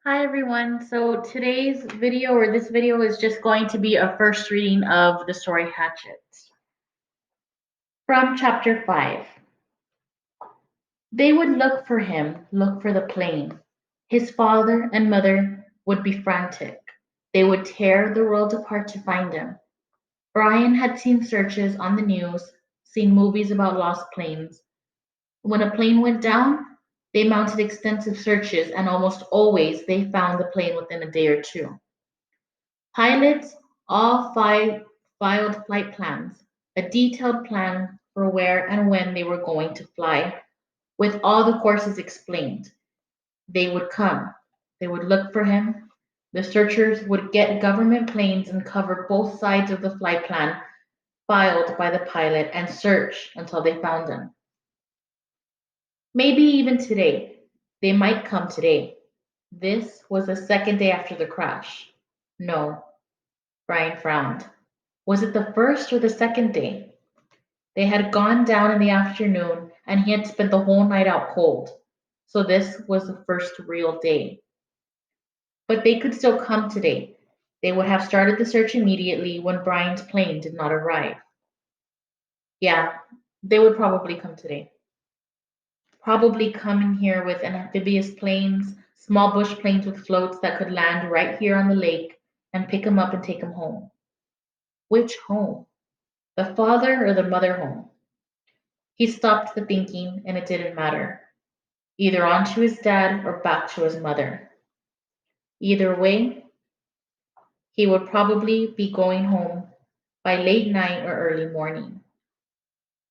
Hi everyone. So today's video or this video is just going to be a first reading of the story Hatchet from chapter 5. They would look for him, look for the plane. His father and mother would be frantic. They would tear the world apart to find him. Brian had seen searches on the news, seen movies about lost planes. When a plane went down, they mounted extensive searches and almost always they found the plane within a day or two. Pilots all filed flight plans, a detailed plan for where and when they were going to fly, with all the courses explained. They would come. They would look for him. The searchers would get government planes and cover both sides of the flight plan filed by the pilot and search until they found him. Maybe even today. They might come today. This was the second day after the crash. No, Brian frowned. Was it the first or the second day? They had gone down in the afternoon and he had spent the whole night out cold. So this was the first real day. But they could still come today. They would have started the search immediately when Brian's plane did not arrive. Yeah, they would probably come today. Probably come in here with an amphibious planes, small bush planes with floats that could land right here on the lake and pick him up and take him home. Which home? The father or the mother home? He stopped the thinking, and it didn't matter. Either on to his dad or back to his mother. Either way, he would probably be going home by late night or early morning.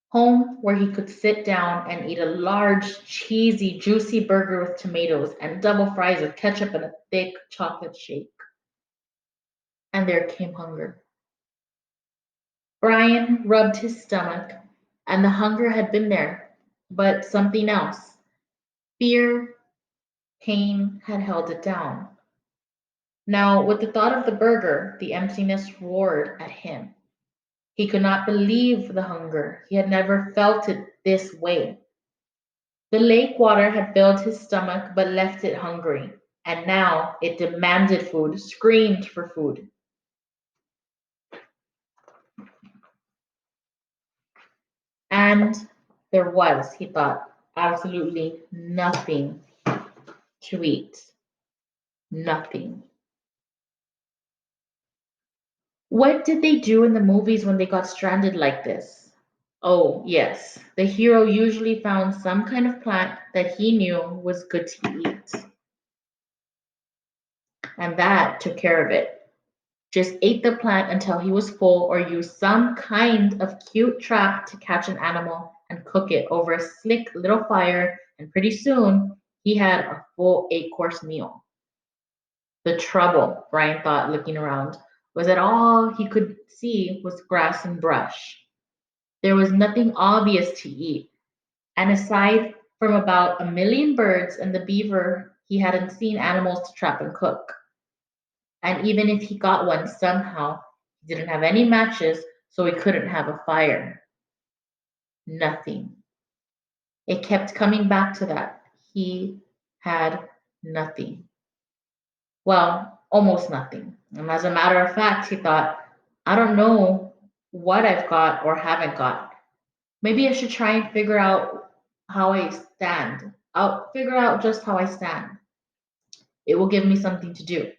Home where he could sit down and eat a large, cheesy, juicy burger with tomatoes and double fries with ketchup and a thick chocolate shake. And there came hunger. Brian rubbed his stomach, and the hunger had been there, but something else. Fear, pain had held it down. Now, with the thought of the burger, the emptiness roared at him. He could not believe the hunger. He had never felt it this way. The lake water had filled his stomach but left it hungry, and now it demanded food, screamed for food. And there was, he thought, absolutely nothing to eat. Nothing. What did they do in the movies when they got stranded like this? Oh, yes, the hero usually found some kind of plant that he knew was good to eat, and that took care of it. Just ate the plant until he was full, or used some kind of cute trap to catch an animal and cook it over a slick little fire, and pretty soon he had a full 8-course meal. The trouble, Brian thought, looking around, was that all he could see was grass and brush. There was nothing obvious to eat, and aside from about a million birds and the beaver, he hadn't seen animals to trap and cook. And even if he got one somehow, he didn't have any matches, so he couldn't have a fire. Nothing. It kept coming back to that. He had nothing. Well, almost nothing. And as a matter of fact, he thought, I don't know what I've got or haven't got. Maybe I should try and figure out how I stand. I'll figure out just how I stand. It will give me something to do.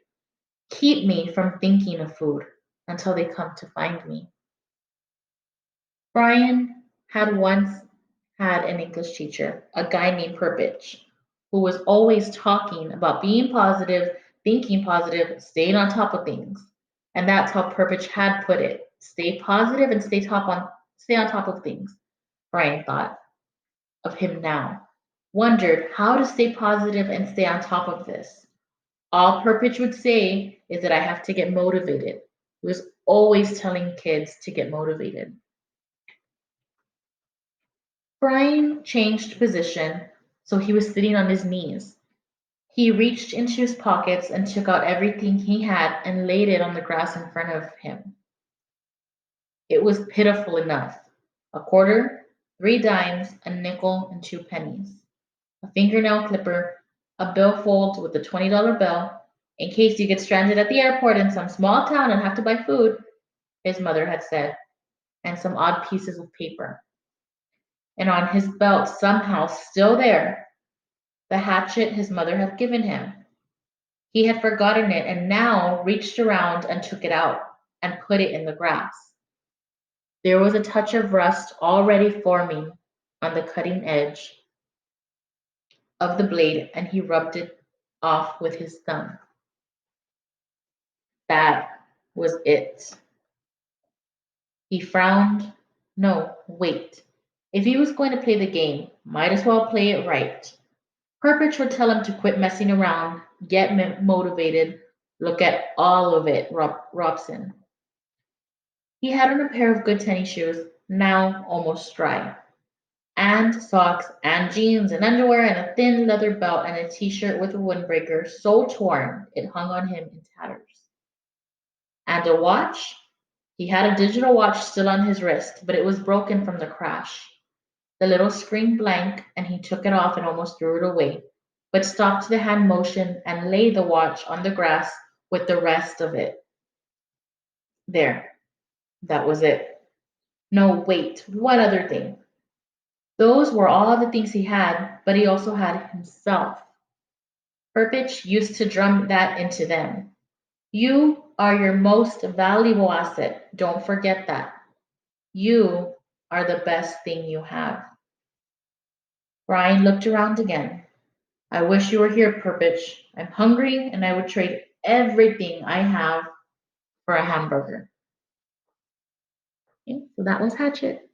Keep me from thinking of food until they come to find me. Brian had once had an English teacher, a guy named Purpich, who was always talking about being positive, thinking positive, staying on top of things. And that's how Purpich had put it. Stay positive and stay on top of things. Brian thought of him now, wondered how to stay positive and stay on top of this. All Purpich would say is that I have to get motivated. He was always telling kids to get motivated. Brian changed position, so he was sitting on his knees. He reached into his pockets and took out everything he had and laid it on the grass in front of him. It was pitiful enough. A quarter, 3 dimes, a nickel, and 2 pennies. A fingernail clipper, a billfold with a $20 bill in case you get stranded at the airport in some small town and have to buy food, his mother had said, and some odd pieces of paper. And on his belt, somehow still there, the hatchet his mother had given him. He had forgotten it and now reached around and took it out and put it in the grass. There was a touch of rust already forming on the cutting edge of the blade, and he rubbed it off with his thumb. That was it. He frowned. No, wait. If he was going to play the game, might as well play it right. Purpich would tell him to quit messing around, get motivated, look at all of it, Robson. He had on a pair of good tennis shoes, now almost dry, and socks and jeans and underwear and a thin leather belt and a t-shirt with a windbreaker so torn it hung on him in tatters. And a watch? He had a digital watch still on his wrist, but it was broken from the crash. The little screen blank, and he took it off and almost threw it away, but stopped the hand motion and laid the watch on the grass with the rest of it. There, that was it. No, wait, what other thing? Those were all the things he had, but he also had himself. Burbage used to drum that into them. You are your most valuable asset. Don't forget that. You are the best thing you have. Brian looked around again. I wish you were here, Burbage. I'm hungry and I would trade everything I have for a hamburger. Okay, so that was Hatchet.